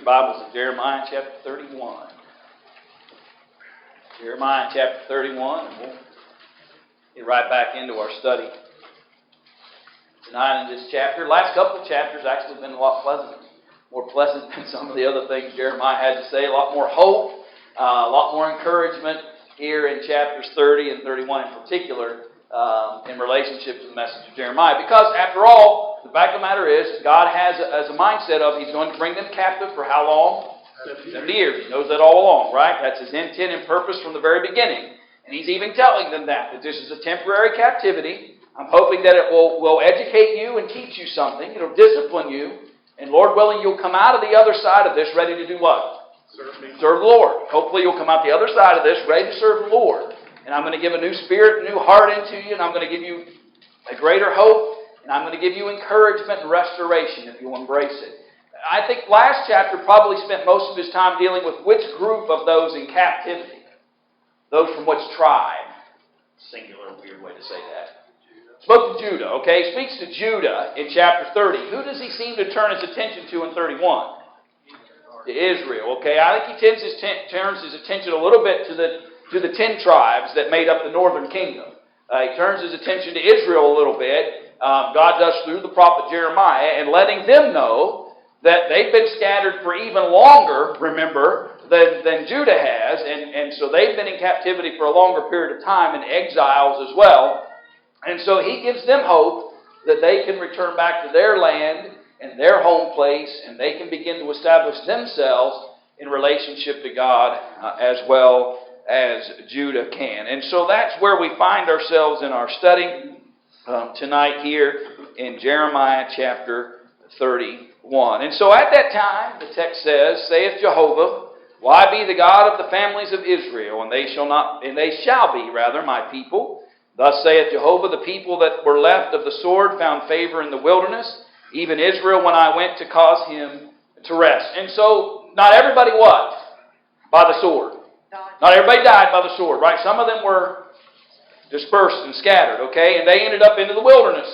Bibles in Jeremiah chapter 31. Jeremiah chapter 31, and we'll get right back into our study tonight in this chapter. Last couple of chapters actually been a lot more pleasant than some of the other things Jeremiah had to say. A lot more hope, a lot more encouragement here in chapters 30 and 31 in particular in relationship to the message of Jeremiah. Because after all, the fact of the matter is, God has a mindset of He's going to bring them captive for how long? 70 years. He knows that all along, right? That's His intent and purpose from the very beginning. And He's even telling them that this is a temporary captivity. I'm hoping that it will educate you and teach you something. It'll discipline you. And Lord willing, you'll come out of the other side of this ready to do what? Serve the Lord. Hopefully you'll come out the other side of this ready to serve the Lord. And I'm going to give a new spirit, a new heart into you, and I'm going to give you a greater hope, and I'm going to give you encouragement and restoration if you'll embrace it. I think last chapter probably spent most of his time dealing with which group of those in captivity. Those from which tribe? Singular, weird way to say that. Spoke to Judah, okay? Speaks to Judah in chapter 30. Who does he seem to turn his attention to in 31? To Israel, okay? I think he turns his attention a little bit to the 10 tribes that made up the northern kingdom. He turns his attention to Israel a little bit. God does through the prophet Jeremiah, and letting them know that they've been scattered for even longer, remember, than Judah has. And so they've been in captivity for a longer period of time, in exiles as well. And so he gives them hope that they can return back to their land and their home place, and they can begin to establish themselves in relationship to God as well as Judah can. And so that's where we find ourselves in our study tonight here in Jeremiah chapter 31. And so at that time, the text says, saith Jehovah, well, I be the God of the families of Israel, and they shall be my people. Thus saith Jehovah, the people that were left of the sword found favor in the wilderness, even Israel when I went to cause him to rest. And so, not everybody what? By the sword. Not everybody died by the sword, right? Some of them were dispersed and scattered, okay? And they ended up into the wilderness.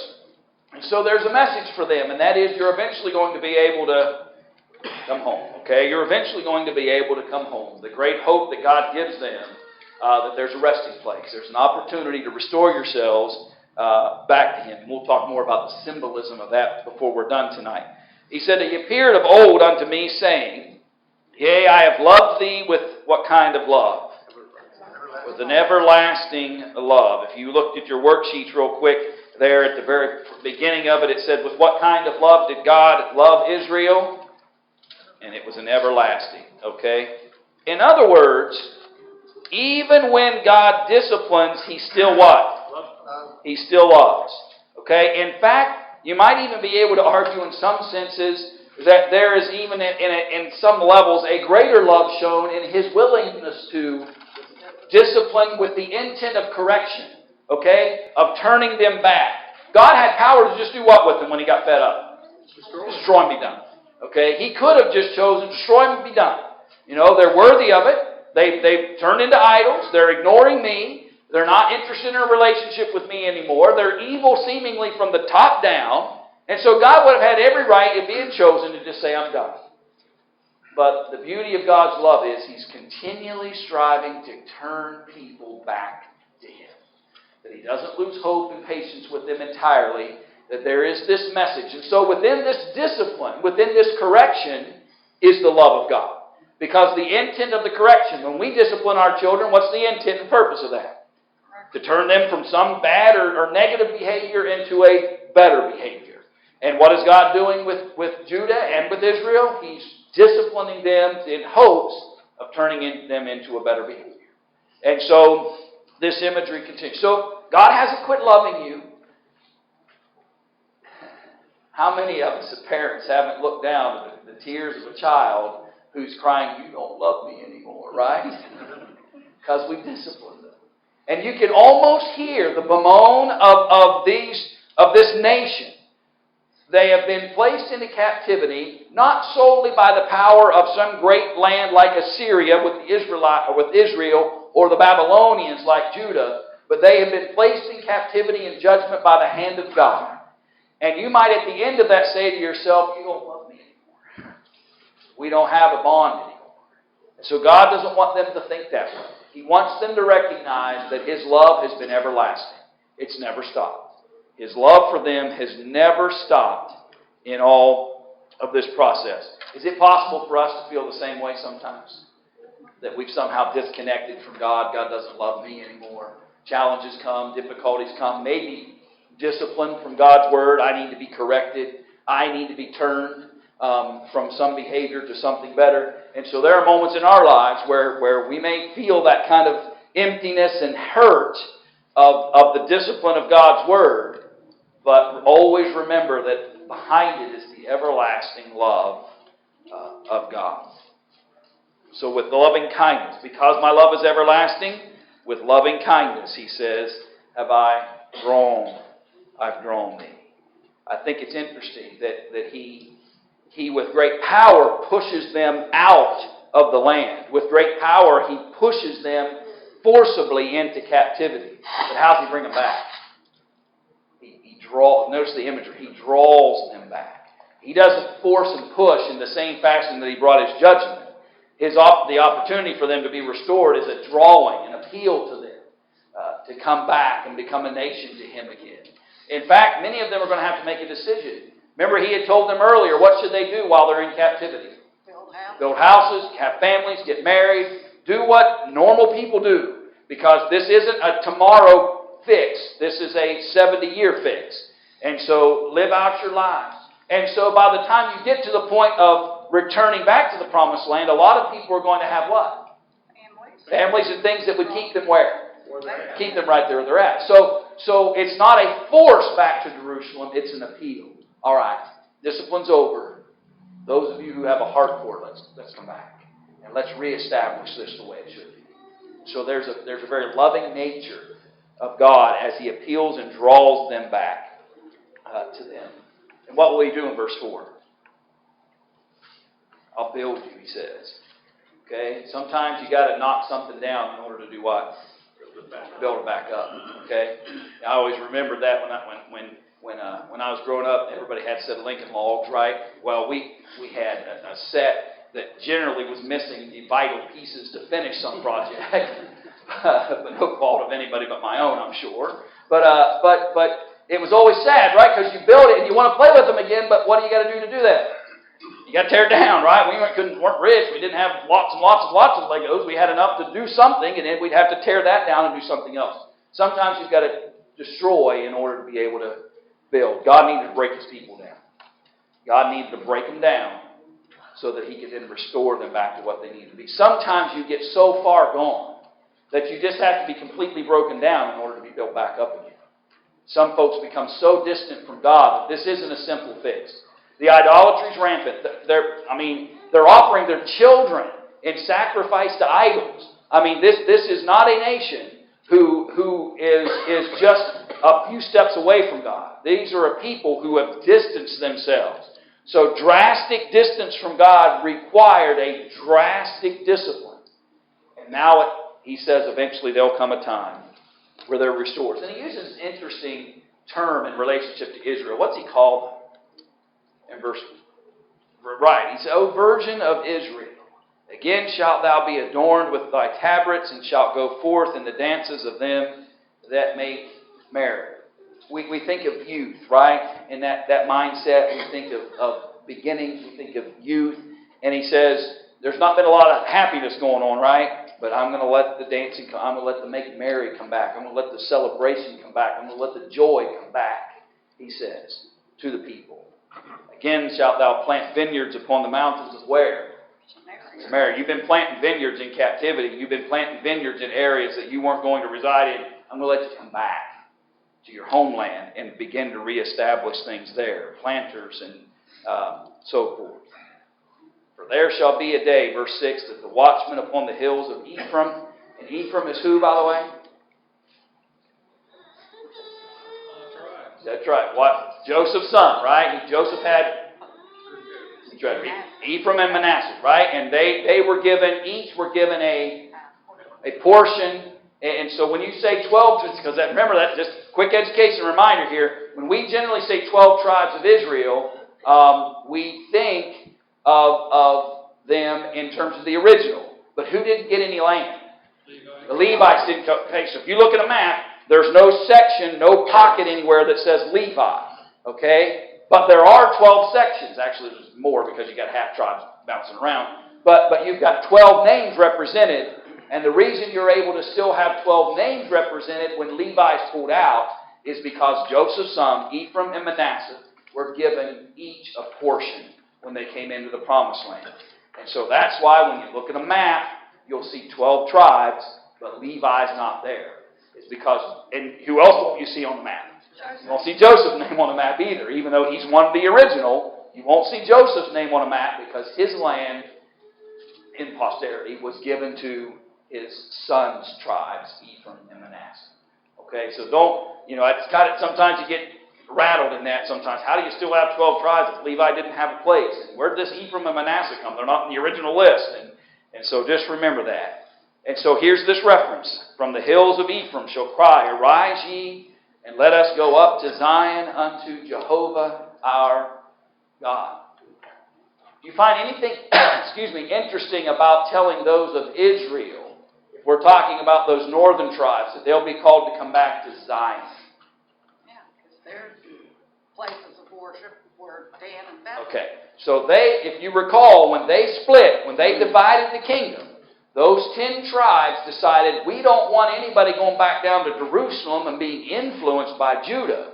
And so there's a message for them, and that is you're eventually going to be able to come home, okay? You're eventually going to be able to come home. The great hope that God gives them, that there's a resting place. There's an opportunity to restore yourselves back to Him. We'll talk more about the symbolism of that before we're done tonight. He said, He appeared of old unto me, saying, Yea, I have loved thee with what kind of love? With an everlasting love. If you looked at your worksheets real quick, there at the very beginning of it, it said, with what kind of love did God love Israel? And it was an everlasting, okay? In other words, even when God disciplines, He still what? He still loves. Okay? In fact, you might even be able to argue in some senses that there is even in some levels a greater love shown in His willingness to discipline with the intent of correction. Okay? Of turning them back. God had power to just do what with them when He got fed up? Destroy them, be done. Okay? He could have just chosen destroy them and be done. You know, they're worthy of it. They've turned into idols. They're ignoring me. They're not interested in a relationship with me anymore. They're evil seemingly from the top down. And so God would have had every right, if He had chosen, to just say, I'm done. But the beauty of God's love is He's continually striving to turn people back to Him. That He doesn't lose hope and patience with them entirely. That there is this message. And so within this discipline, within this correction, is the love of God. Because the intent of the correction, when we discipline our children, what's the intent and purpose of that? To turn them from some bad or negative behavior into a better behavior. And what is God doing with Judah and with Israel? He's disciplining them in hopes of turning them into a better behavior. And so this imagery continues. So God hasn't quit loving you. How many of us as parents haven't looked down at the tears of a child who's crying, you don't love me anymore, right? Because we disciplined them. And you can almost hear the bemoan of this nation. They have been placed into captivity, not solely by the power of some great land like Assyria with Israel or the Babylonians like Judah, but they have been placed in captivity and judgment by the hand of God. And you might at the end of that say to yourself, you don't love me anymore. We don't have a bond anymore. So God doesn't want them to think that way. He wants them to recognize that His love has been everlasting. It's never stopped. His love for them has never stopped in all of this process. Is it possible for us to feel the same way sometimes? That we've somehow disconnected from God. God doesn't love me anymore. Challenges come, difficulties come, maybe discipline from God's Word. I need to be corrected. I need to be turned from some behavior to something better. And so there are moments in our lives where we may feel that kind of emptiness and hurt of the discipline of God's Word, but always remember that behind it is the everlasting love of God. So with loving kindness, because my love is everlasting, with loving kindness, He says, have I've drawn thee. I think it's interesting that He with great power pushes them out of the land. With great power, He pushes them forcibly into captivity. But how does He bring them back? Notice the imagery. He draws them back. He doesn't force and push in the same fashion that He brought His judgment. The opportunity for them to be restored is a drawing, an appeal to them to come back and become a nation to Him again. In fact, many of them are going to have to make a decision. Remember, He had told them earlier, what should they do while they're in captivity? Build houses, have families, get married, do what normal people do. Because this isn't a tomorrow fix. This is a 70-year fix. And so, live out your lives. And so, by the time you get to the point of returning back to the Promised Land, a lot of people are going to have what? Families and things that would keep them where? Keep them right there where they're at. So it's not a force back to Jerusalem, it's an appeal. All right, discipline's over. Those of you who have a heart for it, let's come back. And let's reestablish this the way it should be. So there's a very loving nature of God as He appeals and draws them back to them. And what will He do in verse 4? I'll build you, He says. Okay? Sometimes you got to knock something down in order to do what? Build it back up. Okay? I always remember that when I was growing up, everybody had a set of Lincoln Logs, right? Well, we had a set that generally was missing the vital pieces to finish some project. But no fault of anybody but my own, I'm sure. But it was always sad, right? Because you build it and you want to play with them again, but what do you got to do that? You got to tear it down, right? We weren't rich. We didn't have lots of Legos. We had enough to do something, and then we'd have to tear that down and do something else. Sometimes you've got to destroy in order to be able to build. God needed to break His people down. God needed to break them down so that He could then restore them back to what they need to be. Sometimes you get so far gone that you just have to be completely broken down in order to be built back up again. Some folks become so distant from God that this isn't a simple fix. The idolatry is rampant. They're offering their children in sacrifice to idols. This is not a nation who is just a few steps away from God. These are a people who have distanced themselves. So drastic distance from God required a drastic discipline. And now He says eventually there'll come a time where they're restored. And He uses an interesting term in relationship to Israel. What's He called? In verse, right, He said, O Virgin of Israel, again shalt thou be adorned with thy tabrets, and shalt go forth in the dances of them that make merry. We think of youth, right? In that mindset, we think of beginnings, we think of youth. And He says, there's not been a lot of happiness going on, right? But I'm going to let the dancing come. I'm going to let the make merry come back. I'm going to let the celebration come back. I'm going to let the joy come back, He says, to the people. Again shalt thou plant vineyards upon the mountains of where? Samaria. You've been planting vineyards in captivity. You've been planting vineyards in areas that you weren't going to reside in. I'm going to let you come back to your homeland and begin to reestablish things there. Planters and so forth. For there shall be a day, verse 6, that the watchmen upon the hills of Ephraim, and Ephraim is who, by the way? That's right. What? Joseph's son, right? Joseph had Ephraim and Manasseh, right? And they were given, each were given a portion. And so when you say 12, because remember that, just quick education reminder here, when we generally say 12 tribes of Israel, we think of them in terms of the original. But who didn't get any land? The Levites didn't go. Okay, so if you look at a map, there's no section, no pocket anywhere that says Levi. Okay? But there are 12 sections. Actually, there's more because you got half tribes bouncing around. But you've got 12 names represented. And the reason you're able to still have 12 names represented when Levi's pulled out is because Joseph's sons, Ephraim and Manasseh, were given each a portion when they came into the Promised Land. And so that's why when you look at a map, you'll see 12 tribes, but Levi's not there. It's because, and who else won't you see on the map? You won't see Joseph's name on the map either. Even though he's one of the original, you won't see Joseph's name on a map because his land in posterity was given to his sons' tribes, Ephraim and Manasseh. Okay, so don't, it's got it, sometimes you get rattled in that sometimes. How do you still have 12 tribes if Levi didn't have a place? And where did this Ephraim and Manasseh come? They're not in the original list. And so just remember that. And so here's this reference. From the hills of Ephraim shall cry, Arise ye, and let us go up to Zion unto Jehovah our God. Do you find anything, interesting about telling those of Israel, if we're talking about those northern tribes, that they'll be called to come back to Zion? Yeah, because their places of worship were Dan and Bethel. Okay, so if you recall, when they split, when they divided the kingdom, those 10 tribes decided, we don't want anybody going back down to Jerusalem and being influenced by Judah.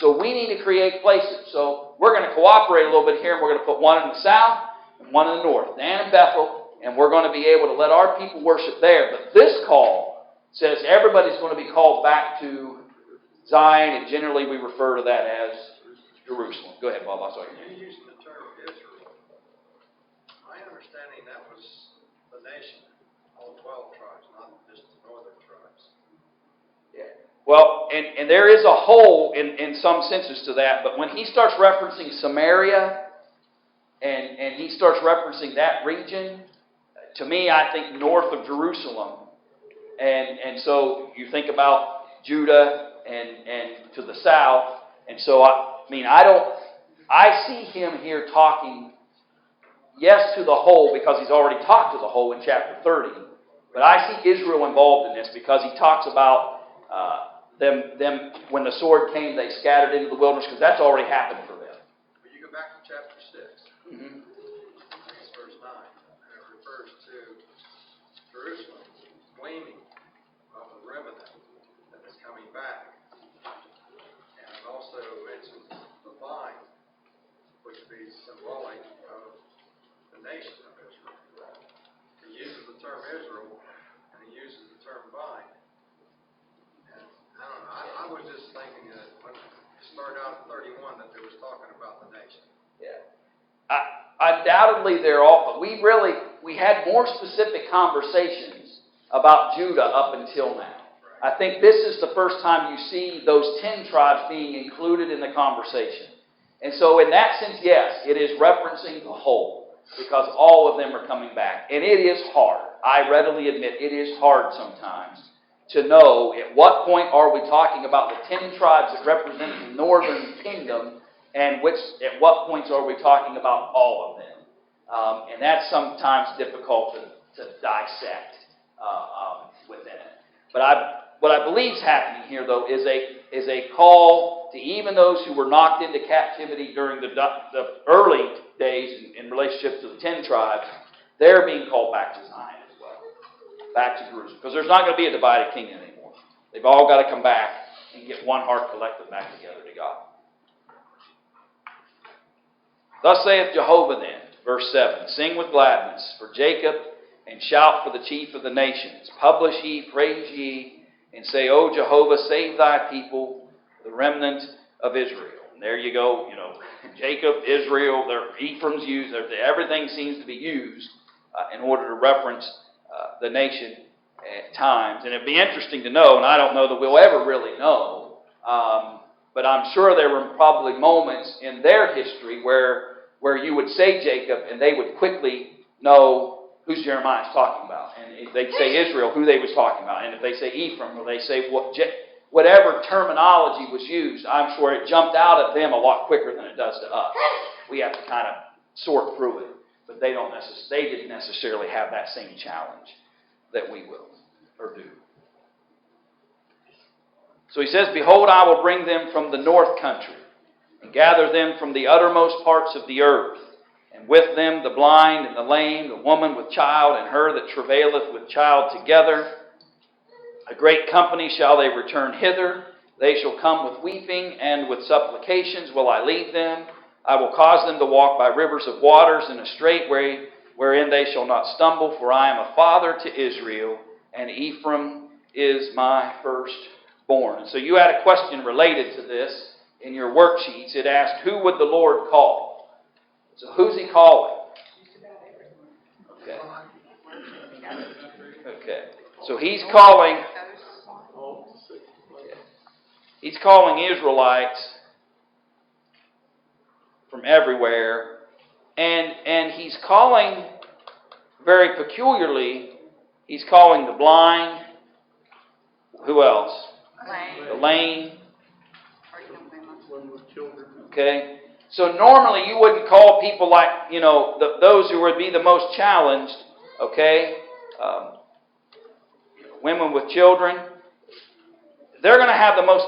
So we need to create places. So we're going to cooperate a little bit here, and we're going to put one in the south and one in the north, Dan and Bethel, and we're going to be able to let our people worship there. But this call says everybody's going to be called back to Zion, and generally we refer to that as Jerusalem. Go ahead, Bob. I saw you. You used the term Israel. My understanding that was the nation, all 12 tribes, not just the northern tribes. Yeah. Well, and there is a hole in some senses to that, but when he starts referencing Samaria and he starts referencing that region, to me, I think north of Jerusalem. And so you think about Judah and to the south. And so, I see him here talking, yes, to the whole, because he's already talked to the whole in chapter 30. But I see Israel involved in this because he talks about them when the sword came, they scattered into the wilderness, because that's already happened for them. But you go back to chapter 6, Mm-hmm. it's verse 9, and it refers to Jerusalem gleaming of the remnant that is coming back. And it also mentions the vine, which would be symbolic of the nation of Israel. He uses the term Israel, and he uses the term vine. And I don't know, I was just thinking that when it started out at 31 that they was talking about the nation. Yeah. Undoubtedly they're all, but we had more specific conversations about Judah up until now. I think this is the first time you see those 10 tribes being included in the conversation. And so in that sense, yes, it is referencing the whole, because all of them are coming back. And it is hard. I readily admit it is hard sometimes to know at what point are we talking about the 10 tribes that represent the northern kingdom, and at what points are we talking about all of them. And that's sometimes difficult to dissect within it. But what I believe is happening here, though, is a call to even those who were knocked into captivity during the early days in relationship to the 10 tribes. They're being called back to Zion as well, back to Jerusalem, because there's not going to be a divided kingdom anymore. They've all got to come back and get one heart collected back together to God. Thus saith Jehovah then, verse 7, Sing with gladness for Jacob, and shout for the chief of the nations. Publish ye, praise ye, and say, O Jehovah, save thy people, the remnant of Israel. And there you go, Jacob, Israel, Ephraim's used, everything seems to be used in order to reference the nation at times. And it'd be interesting to know, and I don't know that we'll ever really know, but I'm sure there were probably moments in their history where you would say Jacob, and they would quickly know who's Jeremiah's talking about. And if they'd say Israel, who they was talking about. And if they say Ephraim, or they say whatever terminology was used, I'm sure it jumped out at them a lot quicker than it does to us. We have to kind of sort through it. but they didn't necessarily have that same challenge that we will or do. So he says, "Behold, I will bring them from the north country, and gather them from the uttermost parts of the earth, and with them the blind and the lame, the woman with child, and her that travaileth with child together. A great company shall they return hither. They shall come with weeping, and with supplications will I lead them. I will cause them to walk by rivers of waters in a straight way, wherein they shall not stumble. For I am a father to Israel, and Ephraim is my firstborn." And so you had a question related to this in your worksheets. It asked, who would the Lord call? So who's he calling? Okay. Okay. So he's calling Israelites from everywhere, and he's calling, very peculiarly, he's calling the blind. Who else? The lame. Okay. So normally you wouldn't call people like, those who would be the most challenged, okay? Women with children. They're going to have the most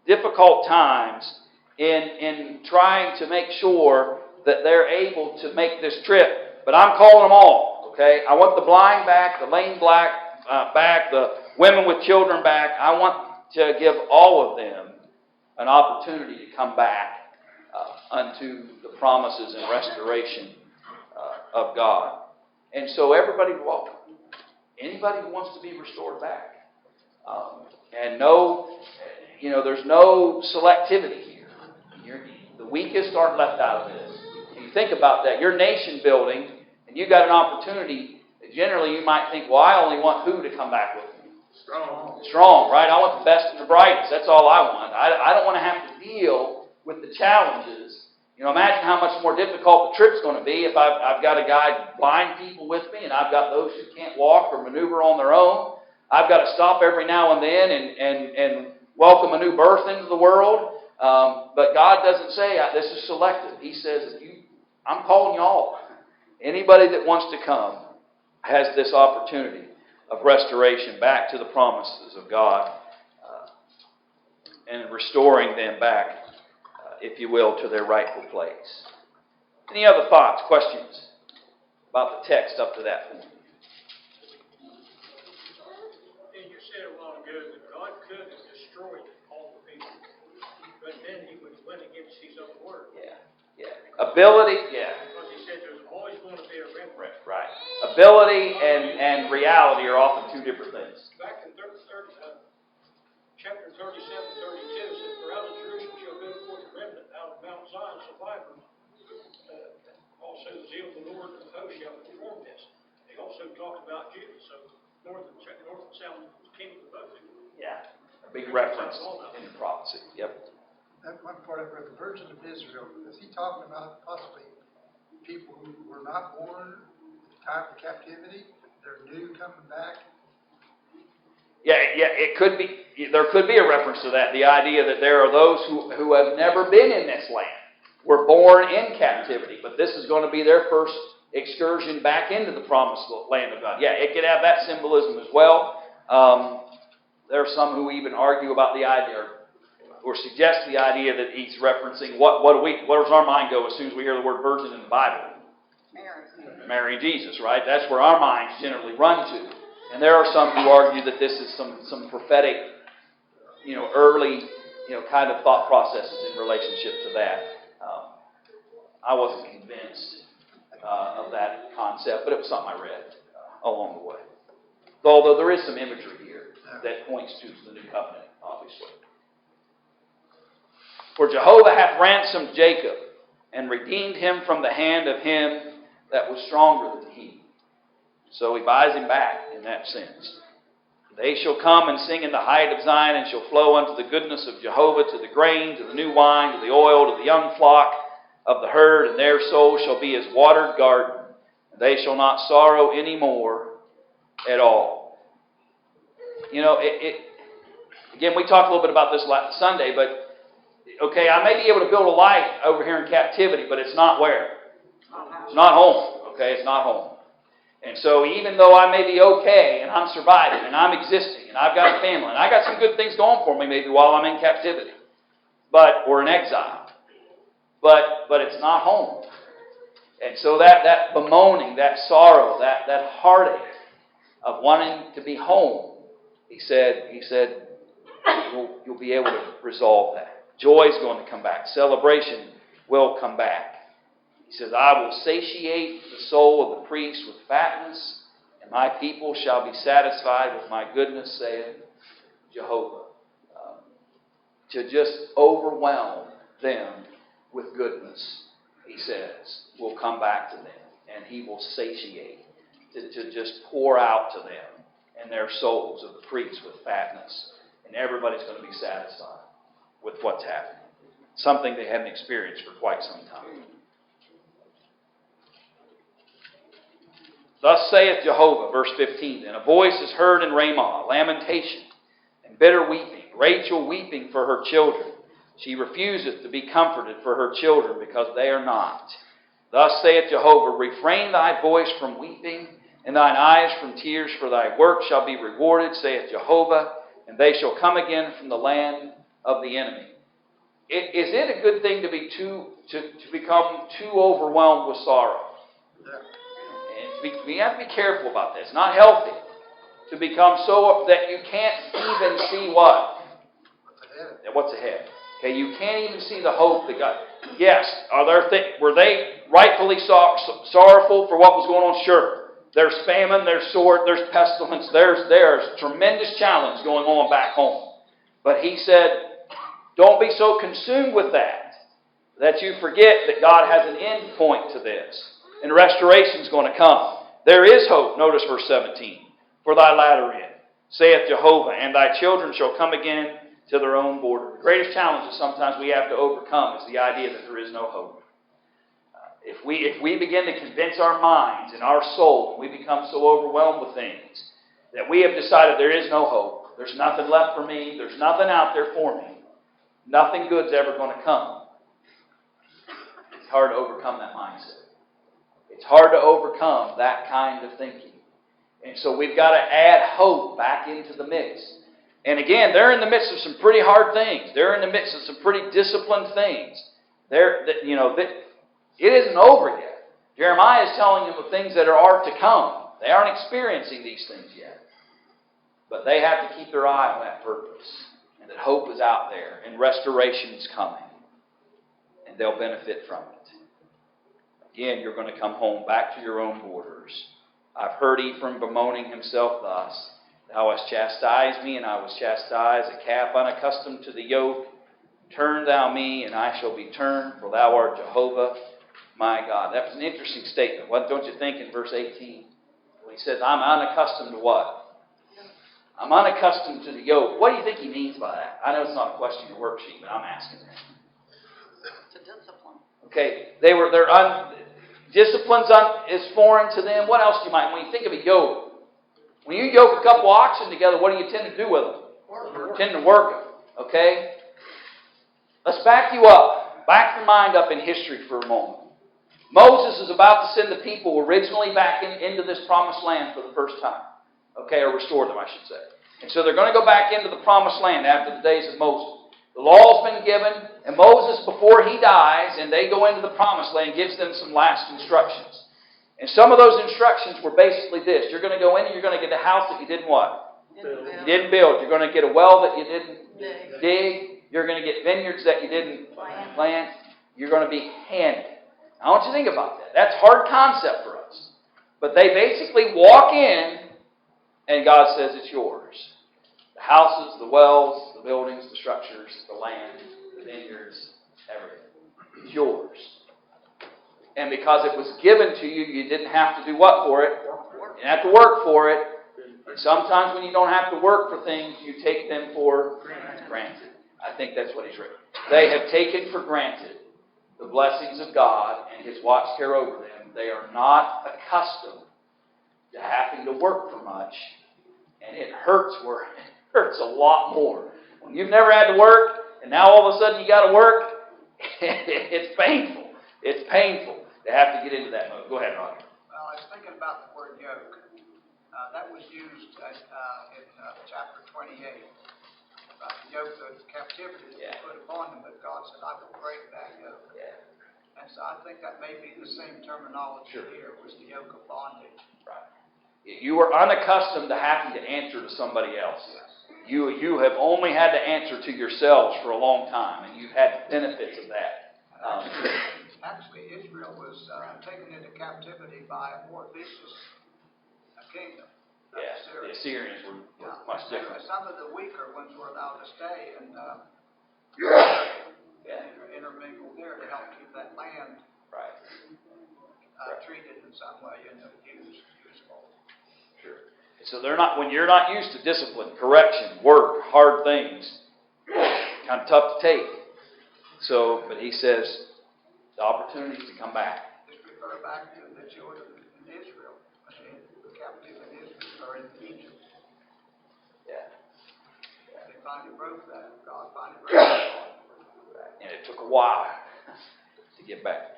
difficult times in trying to make sure that they're able to make this trip. But I'm calling them all, okay? I want the blind back, the lame back, the women with children back. I want to give all of them an opportunity to come back unto the promises and restoration of God. And so everybody's welcome. Anybody who wants to be restored back. And there's no selectivity here. The weakest aren't left out of this. If you think about that, you're nation building, and you got an opportunity. Generally, you might think, well, I only want who to come back with me? Strong, right? I want the best and the brightest. That's all I want. I don't want to have to deal with the challenges. Imagine how much more difficult the trip's going to be if I've got a guide blind people with me, and I've got those who can't walk or maneuver on their own. I've got to stop every now and then and welcome a new birth into the world. But God doesn't say this is selective. He says, I'm calling you all. Anybody that wants to come has this opportunity of restoration back to the promises of God and restoring them back, if you will, to their rightful place. Any other thoughts, questions about the text up to that point? You said a while ago that God could have destroyed all the people, but then he went against his own word. Yeah. Ability, Because he said there's always going to be a remnant. Right. Ability and reality are often two different things. Back in chapter 37, 32, it says, "For out of Jerusalem shall go forth a remnant, out of Mount Zion survivors. Also the zeal of the Lord of hosts shall perform this." They also talked about Judah, so north and south kingdom of both. Yeah. A big reference in the prophecy. Yep. That one part of the virgin of Israel, is he talking about possibly people who were not born at the time of captivity? They're new coming back? Yeah, it could be. There could be a reference to that. The idea that there are those who have never been in this land, were born in captivity, but this is going to be their first excursion back into the promised land of God. Yeah, it could have that symbolism as well. There are some who even argue about the idea, or suggest the idea that he's referencing where does our mind go as soon as we hear the word virgin in the Bible? Mary and Jesus, right? That's where our minds generally run to. And there are some who argue that this is some prophetic, early, kind of thought processes in relationship to that. I wasn't convinced of that concept, but it was something I read along the way. Although there is some imagery here that points to the new covenant, obviously. "For Jehovah hath ransomed Jacob, and redeemed him from the hand of him that was stronger than he." So he buys him back in that sense. "They shall come and sing in the height of Zion, and shall flow unto the goodness of Jehovah, to the grain, to the new wine, to the oil, to the young flock of the herd, and their soul shall be as watered garden, and they shall not sorrow any more at all." Again, we talked a little bit about this last Sunday, but okay, I may be able to build a life over here in captivity, but it's not where? It's not home, okay? It's not home. And so even though I may be okay, and I'm surviving, and I'm existing, and I've got a family, and I got some good things going for me maybe while I'm in captivity, or in exile, but it's not home. And so that bemoaning, that sorrow, that heartache of wanting to be home, he said, you'll be able to resolve that. Joy is going to come back. Celebration will come back. He says, I will satiate the soul of the priest with fatness, and my people shall be satisfied with my goodness, saith Jehovah. To just overwhelm them with goodness, he says, will come back to them. And he will satiate, to just pour out to them and their souls of the priests with fatness. And everybody's going to be satisfied with what's happening. Something they hadn't experienced for quite some time. Thus saith Jehovah, verse 15, and a voice is heard in Ramah, lamentation and bitter weeping, Rachel weeping for her children. She refuseth to be comforted for her children, because they are not. Thus saith Jehovah, refrain thy voice from weeping, and thine eyes from tears, for thy work shall be rewarded, saith Jehovah, and they shall come again from the land of the enemy. Is it a good thing to become too overwhelmed with sorrow? And we have to be careful about this. It's not healthy to become so that you can't even see what? What's ahead. Okay, you can't even see the hope that God... Yes, were they rightfully sorrowful for what was going on? Sure. There's famine, there's sword, there's pestilence, there's tremendous challenge going on back home. But he said, don't be so consumed with that you forget that God has an end point to this. And restoration is going to come. There is hope. Notice verse 17. For thy latter end, saith Jehovah, and thy children shall come again to their own border. The greatest challenge that sometimes we have to overcome is the idea that there is no hope. If we begin to convince our minds and our soul, we become so overwhelmed with things that we have decided there is no hope, there's nothing left for me, there's nothing out there for me, nothing good's ever going to come. It's hard to overcome that mindset. It's hard to overcome that kind of thinking. And so we've got to add hope back into the mix. And again, they're in the midst of some pretty hard things. They're in the midst of some pretty disciplined things. It isn't over yet. Jeremiah is telling them of things that are to come. They aren't experiencing these things yet. But they have to keep their eye on that purpose. And that hope is out there. And restoration is coming. And they'll benefit from it. Again, you're going to come home back to your own borders. I've heard Ephraim bemoaning himself thus. Thou hast chastised me, and I was chastised, a calf unaccustomed to the yoke. Turn thou me, and I shall be turned, for thou art Jehovah, my God. That was an interesting statement. What don't you think in verse 18? When he says, I'm unaccustomed to what? I'm unaccustomed to the yoke. What do you think he means by that? I know it's not a question in your worksheet, but I'm asking that. To discipline. Okay, discipline's is foreign to them. What else do you mind? When you think of a yoke, when you yoke a couple oxen together, what do you tend to do with them? You tend to work them. Okay? Let's back you up. Back your mind up in history for a moment. Moses is about to send the people originally back into this promised land for the first time. Okay, or restore them, I should say. And so they're going to go back into the promised land after the days of Moses. The law's been given, and Moses, before he dies, and they go into the promised land, gives them some last instructions. And some of those instructions were basically this. You're going to go in and you're going to get a house that you didn't what? You didn't build. You're going to get a well that you didn't dig. You're going to get vineyards that you didn't plant. You're going to be handed. I want you to think about that. That's a hard concept for us. But they basically walk in and God says it's yours. The houses, the wells, the buildings, the structures, the land, the vineyards, everything. It's yours. And because it was given to you, you didn't have to do what for it? You didn't have to work for it. And sometimes when you don't have to work for things, you take them for granted. I think that's what he's written. They have taken for granted the blessings of God and His watch care over them. They are not accustomed to having to work for much. And it hurts a lot more. When you've never had to work, and now all of a sudden you got to work, it's painful. It's painful. They have to get into that mode. Go ahead, Ron. Well, I was thinking about the word yoke. That was used in chapter 28, about the yoke of captivity that was put upon them, but God said, I will break that yoke. Yeah. And so I think that may be the same terminology here, was the yoke of bondage. Right. You were unaccustomed to having to answer to somebody else. You have only had to answer to yourselves for a long time, and you've had the benefits of that. Actually, Israel was taken into captivity by a more vicious kingdom. The Assyrians were much different. Some of the weaker ones were allowed to stay and intermingle there to help keep that land treated in some way and useful. Sure. So they're not, when you're not used to discipline, correction, work, hard things, kind of tough to take. So, but he says the opportunities to come back. Just refer back to the children in Israel, the captive in Israel or in Egypt. Yeah. They finally broke that. God finally broke that. And it took a while to get back.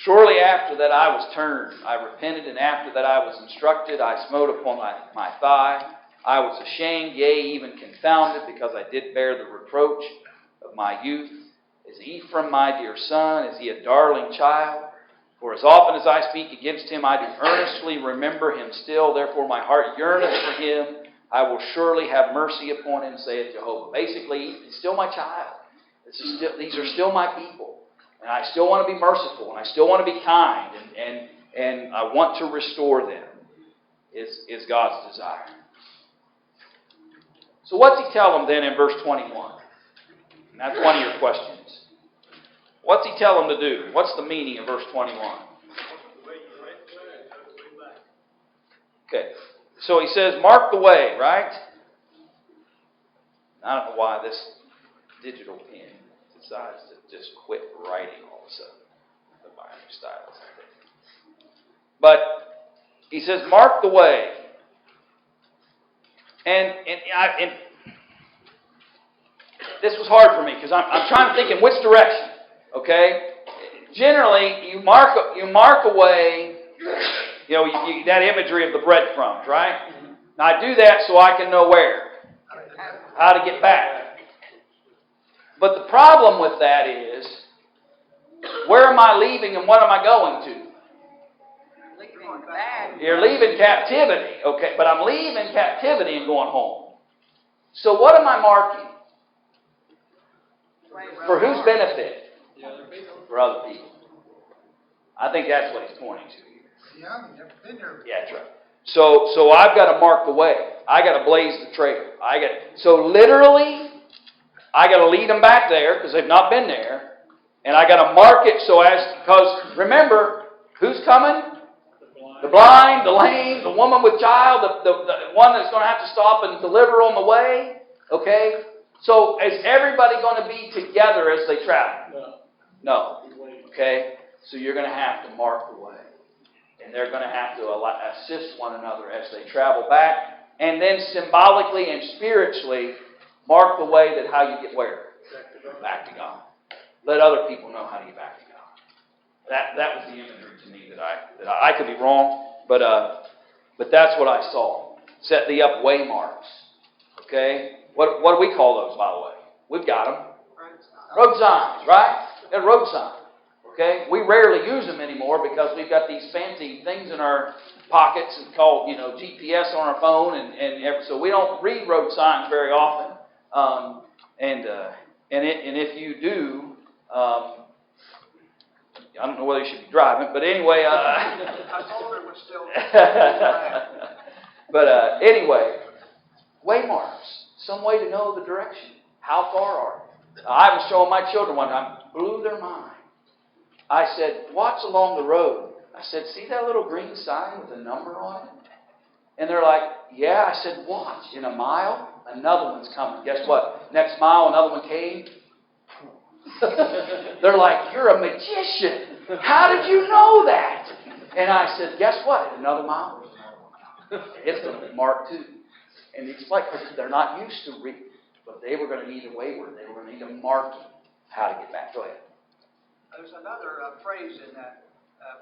Shortly after that I was turned, I repented, and after that I was instructed, I smote upon my thigh. I was ashamed, yea, even confounded, because I did bear the reproach of my youth. Is Ephraim my dear son? Is he a darling child? For as often as I speak against him, I do earnestly remember him still. Therefore my heart yearneth for him. I will surely have mercy upon him, saith Jehovah. Basically, he's still my child. These are still my people. And I still want to be merciful, and I still want to be kind, and I want to restore them, is God's desire. So what's he tell them then in verse 21? And that's one of your questions. What's he tell them to do? What's the meaning of verse 21? Okay, so he says, mark the way, right? I don't know why this digital pen decides to just quit writing all of a sudden. The binary stylus, I think. But he says, mark the way. And this was hard for me because I'm trying to think in which direction. Okay? Generally, you mark a way, that imagery of the breadcrumbs, right? Now I do that so I can know where. How to get back. But the problem with that is, where am I leaving and what am I going to? Leaving bad. You're leaving captivity, okay, but I'm leaving captivity and going home. So what am I marking? For whose benefit? For other people. I think that's what he's pointing to here. Yeah, I've never been there. Yeah, that's right. So I've got to mark the way. I got to blaze the trail. So literally, I got to lead them back there because they've not been there, and I got to mark it because remember, who's coming? The blind, the lame, the woman with child, the one that's going to have to stop and deliver on the way. Okay, so is everybody going to be together as they travel? No. Okay, so you're going to have to mark the way, and they're going to have to assist one another as they travel back, and then symbolically and spiritually mark the way that how you get where? Back to God. Let other people know how to get back to God. That was the imagery to me that I could be wrong, but that's what I saw. Set thee up way marks. Okay? What do we call those, by the way? We've got them. Road signs, right? They're road signs. Okay? We rarely use them anymore because we've got these fancy things in our pockets and called, GPS on our phone, and so we don't read road signs very often. And if you do, I don't know whether you should be driving, but anyway. I told her it was still. But anyway, waymarks, some way to know the direction. How far are you? I was showing my children one time, blew their mind. I said, watch along the road. I said, see that little green sign with a number on it? And they're like, yeah. I said, watch. In a mile, another one's coming. Guess what? Next mile, another one came. They're like, you're a magician. How did you know that? And I said, guess what? Another mile. It's going to be marked too. And it's like, they're not used to reading. But they were going to need a wayward. They were going to need a marking. How to get back. Go ahead. There's another phrase in that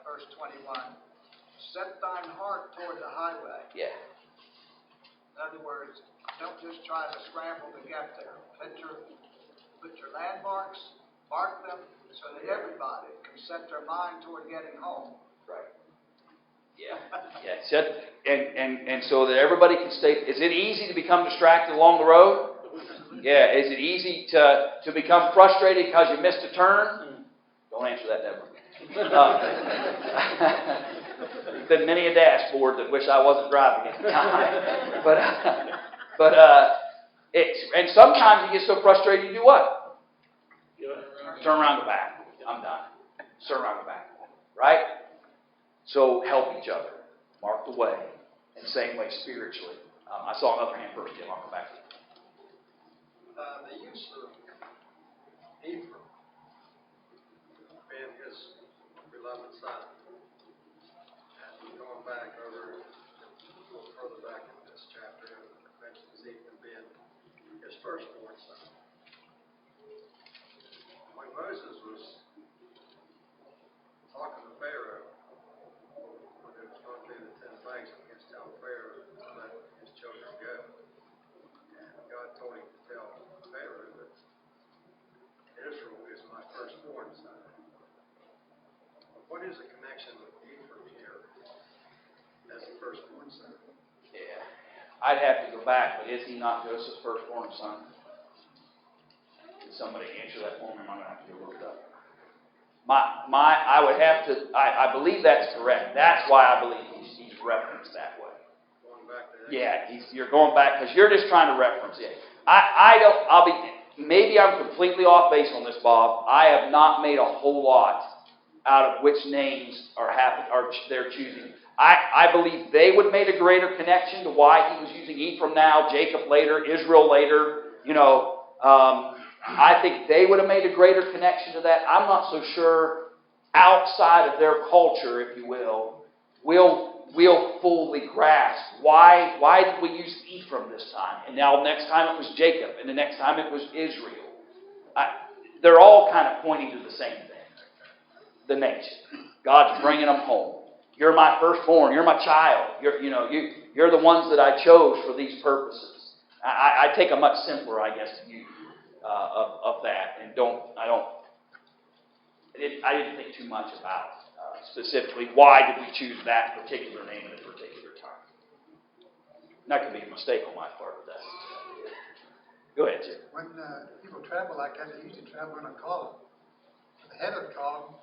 verse 21, set thine heart toward the highway. Yeah. In other words, don't just try to scramble to get there. Put your landmarks, mark them, so that everybody can set their mind toward getting home. Right. Yeah. And so that everybody can stay. Is it easy to become distracted along the road? Yeah. Is it easy to become frustrated because you missed a turn? Don't answer that, Deborah. There's been many a dashboard that wish I wasn't driving at the time. But and sometimes you get so frustrated, you do what? Turn around and go back. I'm done. Turn around and go back. Right? So help each other. Mark the way. And same way spiritually. I saw another hand first, Jim. I'll come back to you. The use of Ephraim being his beloved son, and going back over a little further back in this chapter, it mentions Ephraim being his firstborn son. When Moses was talking to Pharaoh, when he was going through the 10 plagues, and he was telling Pharaoh to let his children go, and God told him to tell Pharaoh that Israel is my firstborn son. What is the connection with Ephraim here as the firstborn son? Yeah. I'd have to go back, but is he not Joseph's firstborn son? Can somebody answer that for me? I'm going to have to go look it up. I would have to, I believe that's correct. That's why I believe he's referenced that way. Going back to that? Yeah, you're going back, because you're just trying to reference it. Maybe I'm completely off base on this, Bob. I have not made a whole lot out of which names are they're choosing. I believe they would have made a greater connection to why he was using Ephraim now, Jacob later, Israel later. I think they would have made a greater connection to that. I'm not so sure outside of their culture, if you will, we'll fully grasp why did we use Ephraim this time? And now next time it was Jacob, and the next time it was Israel. They're all kind of pointing to the same thing. The nation. God's bringing them home. You're my firstborn. You're my child. You're the ones that I chose for these purposes. I take a much simpler, I guess, view of that, and I didn't think too much about specifically why did we choose that particular name at a particular time. That could be a mistake on my part, but that's go ahead, Jim. When people travel like that, they usually travel in a column. The head of the column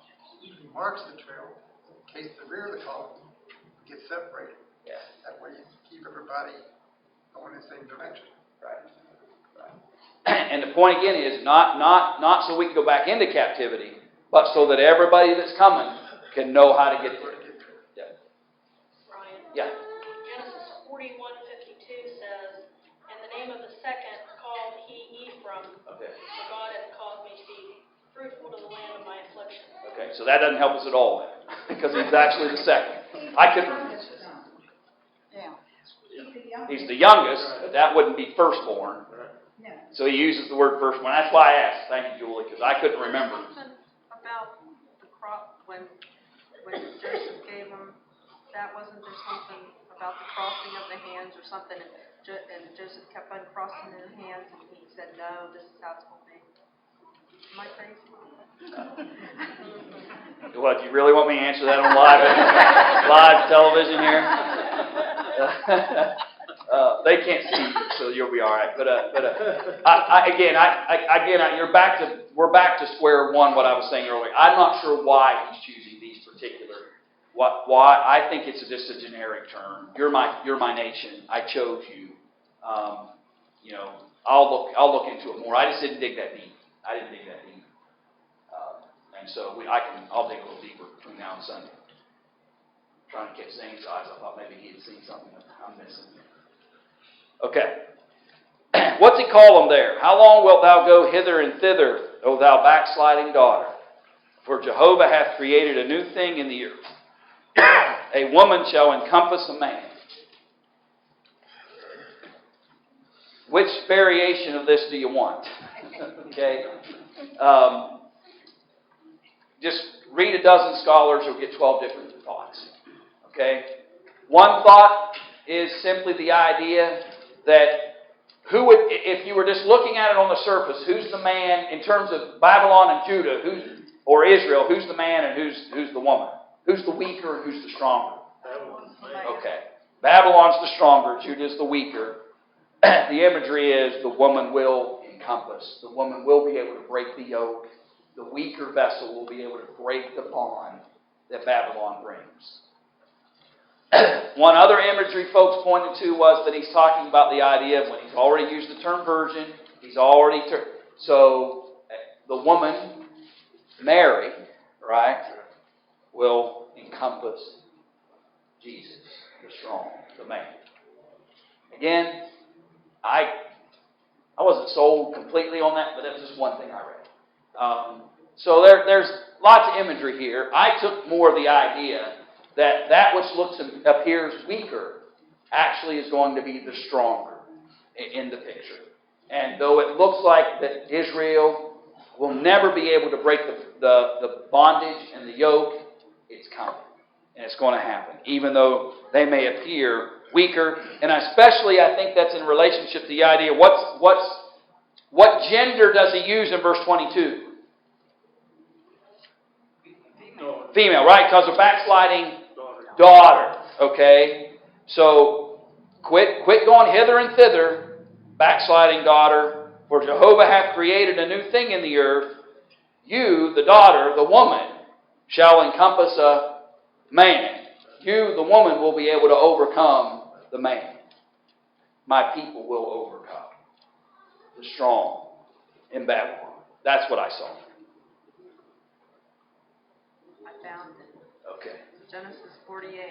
usually marks the trail in case the rear of the column gets separated. Yeah. That way you keep everybody going in the same direction. Right. And the point again is not so we can go back into captivity, but so that everybody that's coming can know how to get there. Yeah. Ryan? Yeah. Genesis 41:52 says, "And the name of the second called he Ephraim, Okay. for God hath caused me to be fruitful to the land of my affliction." Okay, so that doesn't help us at all, because he's actually the second. I could. Yeah. He's the youngest, but that wouldn't be firstborn. So he uses the word firstborn. That's why I asked. Thank you, Julie, because I couldn't remember. Something about the crop when Joseph gave him, wasn't there something about the crossing of the hands or something, and Joseph kept uncrossing his hands, and he said, "No, this is how it's going to be." Am I crazy? What, you really want me to answer that on live television here? They can't see you, so you'll be all right. But we're back to square one. What I was saying earlier, I'm not sure why he's choosing these particular. Why? I think it's just a generic term. You're my nation. I chose you. I'll look into it more. I just didn't dig that deep. And so I'll dig a little deeper between now and Sunday. Trying to catch Zane's eyes. I thought maybe he had seen something that I'm missing. Okay. What's he call them there? How long wilt thou go hither and thither, O thou backsliding daughter? For Jehovah hath created a new thing in the earth. A woman shall encompass a man. Which variation of this do you want? Okay. just read a dozen scholars, you'll get 12 different thoughts. Okay? One thought is simply the idea that who would, if you were just looking at it on the surface, who's the man in terms of Babylon and Judah, or Israel, who's the man and who's the woman? Who's the weaker and who's the stronger? Okay. Babylon's the stronger, Judah's the weaker. The imagery is the woman will encompass. The woman will be able to break the yoke. The weaker vessel will be able to break the bond that Babylon brings. One other imagery folks pointed to was that he's talking about the idea of when he's already used the term virgin, so the woman, Mary, right, will encompass Jesus, the strong, the man. Again, I wasn't sold completely on that, but that was just one thing I read. So there's lots of imagery here. I took more of the idea that which appears weaker actually is going to be the stronger in the picture. And though it looks like that Israel will never be able to break the bondage and the yoke, it's coming. And it's going to happen, even though they may appear weaker. And especially I think that's in relationship to the idea, what gender does he use in verse 22? Female, right? Because of backsliding daughter. Okay? So, quit going hither and thither, backsliding daughter, for Jehovah hath created a new thing in the earth. You, the daughter, the woman, shall encompass a man. You, the woman, will be able to overcome the man. My people will overcome the strong in Babylon. That's what I saw. I found it. Okay. Genesis 48,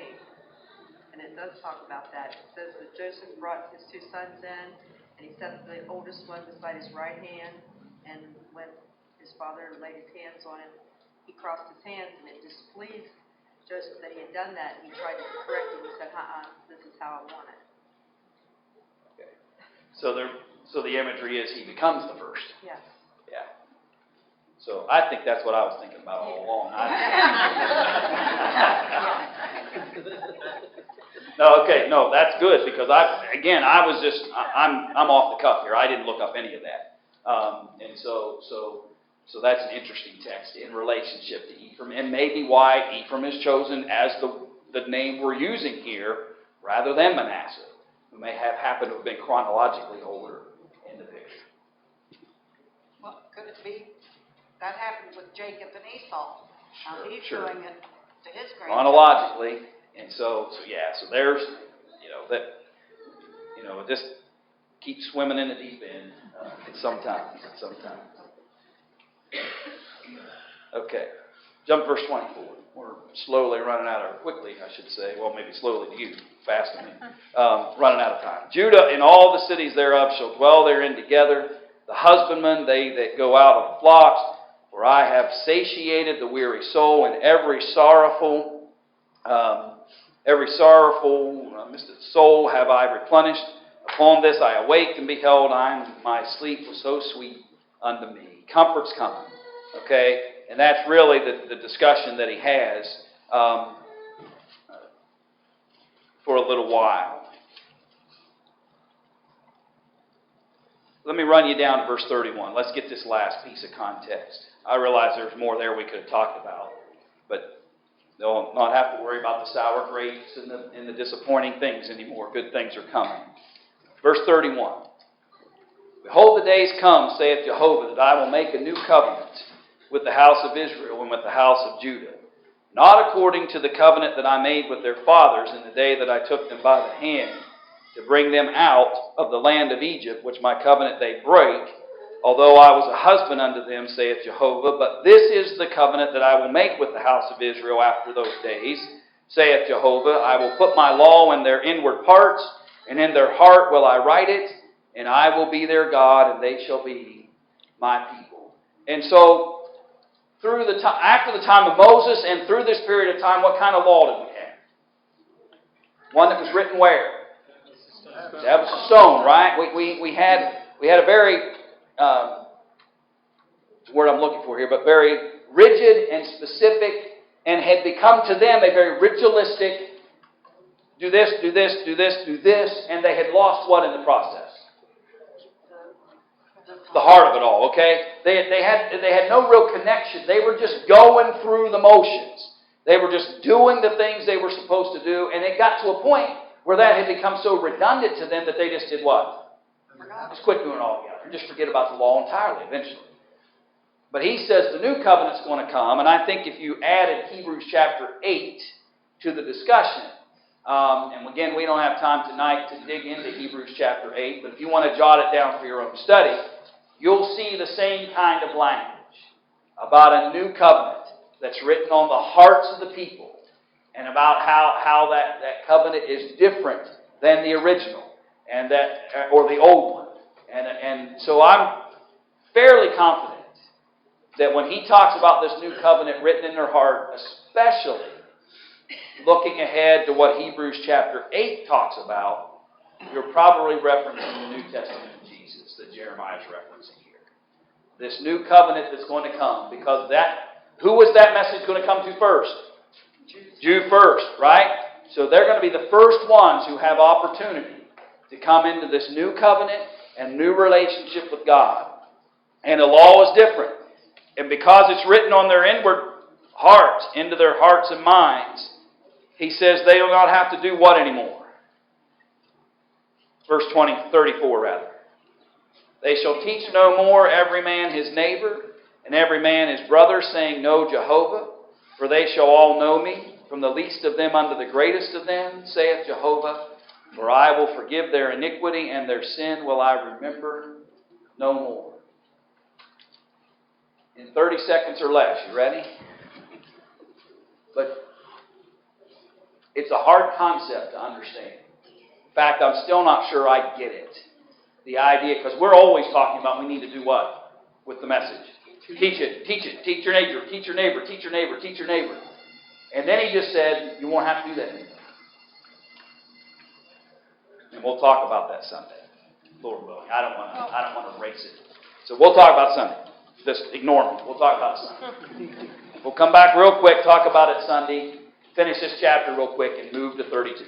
and it does talk about that. It says that Joseph brought his two sons in, and he set the oldest one beside his right hand, and when his father laid his hands on him, he crossed his hands, and it displeased Joseph that he had done that, and he tried to correct him. He said, this is how I want it. Okay. So the imagery is he becomes the first. Yes. Yeah. So I think that's what I was thinking about all along. No, that's good because I'm off the cuff here. I didn't look up any of that, and so that's an interesting text in relationship to Ephraim, and maybe why Ephraim is chosen as the name we're using here rather than Manasseh, who may have happened to have been chronologically older in the picture. Well, could it be that happened with Jacob and Esau? He's Sure. doing it to his grandchildren. Chronologically, and so there's, just keep swimming in the deep end sometimes. Okay, jump to verse 24. We're slowly running out, or quickly, I should say. Well, maybe slowly to you, fast to me. Running out of time. Judah and all the cities thereof shall dwell therein together. The husbandmen, they that go out of the flocks. For I have satiated the weary soul, and every sorrowful soul have I replenished. Upon this I awaked and beheld, my sleep was so sweet unto me. Comfort's coming. Okay? And that's really the discussion that he has for a little while. Let me run you down to verse 31. Let's get this last piece of context. I realize there's more there we could have talked about, but they'll not have to worry about the sour grapes and the disappointing things anymore. Good things are coming. Verse 31. Behold, the days come, saith Jehovah, that I will make a new covenant with the house of Israel and with the house of Judah, not according to the covenant that I made with their fathers in the day that I took them by the hand to bring them out of the land of Egypt, which my covenant they break, although I was a husband unto them, saith Jehovah. But this is the covenant that I will make with the house of Israel after those days, saith Jehovah. I will put my law in their inward parts, and in their heart will I write it, and I will be their God, and they shall be my people. And so, after the time of Moses and through this period of time, what kind of law did we have? One that was written where? That was stone, right? We had a very, word I'm looking for here, but very rigid and specific, and had become to them a very ritualistic, do this, do this, do this, do this, and they had lost what in the process? The heart of it all, okay? They had no real connection. They were just going through the motions. They were just doing the things they were supposed to do, and it got to a point where that had become so redundant to them that they just did what? Just quit doing it altogether. Just forget about the law entirely eventually. But he says the new covenant's going to come, and I think if you added Hebrews chapter 8 to the discussion, and again, we don't have time tonight to dig into Hebrews chapter 8, but if you want to jot it down for your own study, you'll see the same kind of language about a new covenant that's written on the hearts of the people, and about how that covenant is different than the original, and or the old one. And so I'm fairly confident that when he talks about this new covenant written in their heart, especially looking ahead to what Hebrews chapter 8 talks about, you're probably referencing the New Testament of Jesus that Jeremiah is referencing here. This new covenant that's going to come, because who was that message going to come to first? Jew first, right? So they're going to be the first ones who have opportunity to come into this new covenant and new relationship with God. And the law is different. And because it's written on their inward hearts, into their hearts and minds, he says they will not have to do what anymore? Verse 34 rather. They shall teach no more every man his neighbor, and every man his brother, saying, Know Jehovah, for they shall all know me, from the least of them unto the greatest of them, saith Jehovah, for I will forgive their iniquity, and their sin will I remember no more. In 30 seconds or less, you ready? But it's a hard concept to understand. In fact, I'm still not sure I get it. The idea, because we're always talking about we need to do what with the message? Teach it, teach your neighbor, teach your neighbor, teach your neighbor, teach your neighbor. And then he just said, you won't have to do that anymore. And we'll talk about that Sunday, Lord willing. I don't want to erase it. So we'll talk about Sunday. Just ignore me. We'll talk about it Sunday. We'll come back real quick, talk about it Sunday, finish this chapter real quick, and move to 32.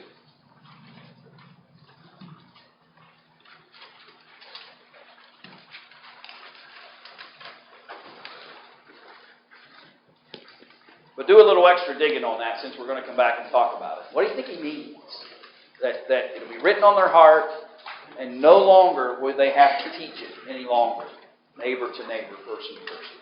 But do a little extra digging on that since we're going to come back and talk about it. What do you think he means? That it'll be written on their heart, and no longer will they have to teach it any longer, neighbor to neighbor, person to person.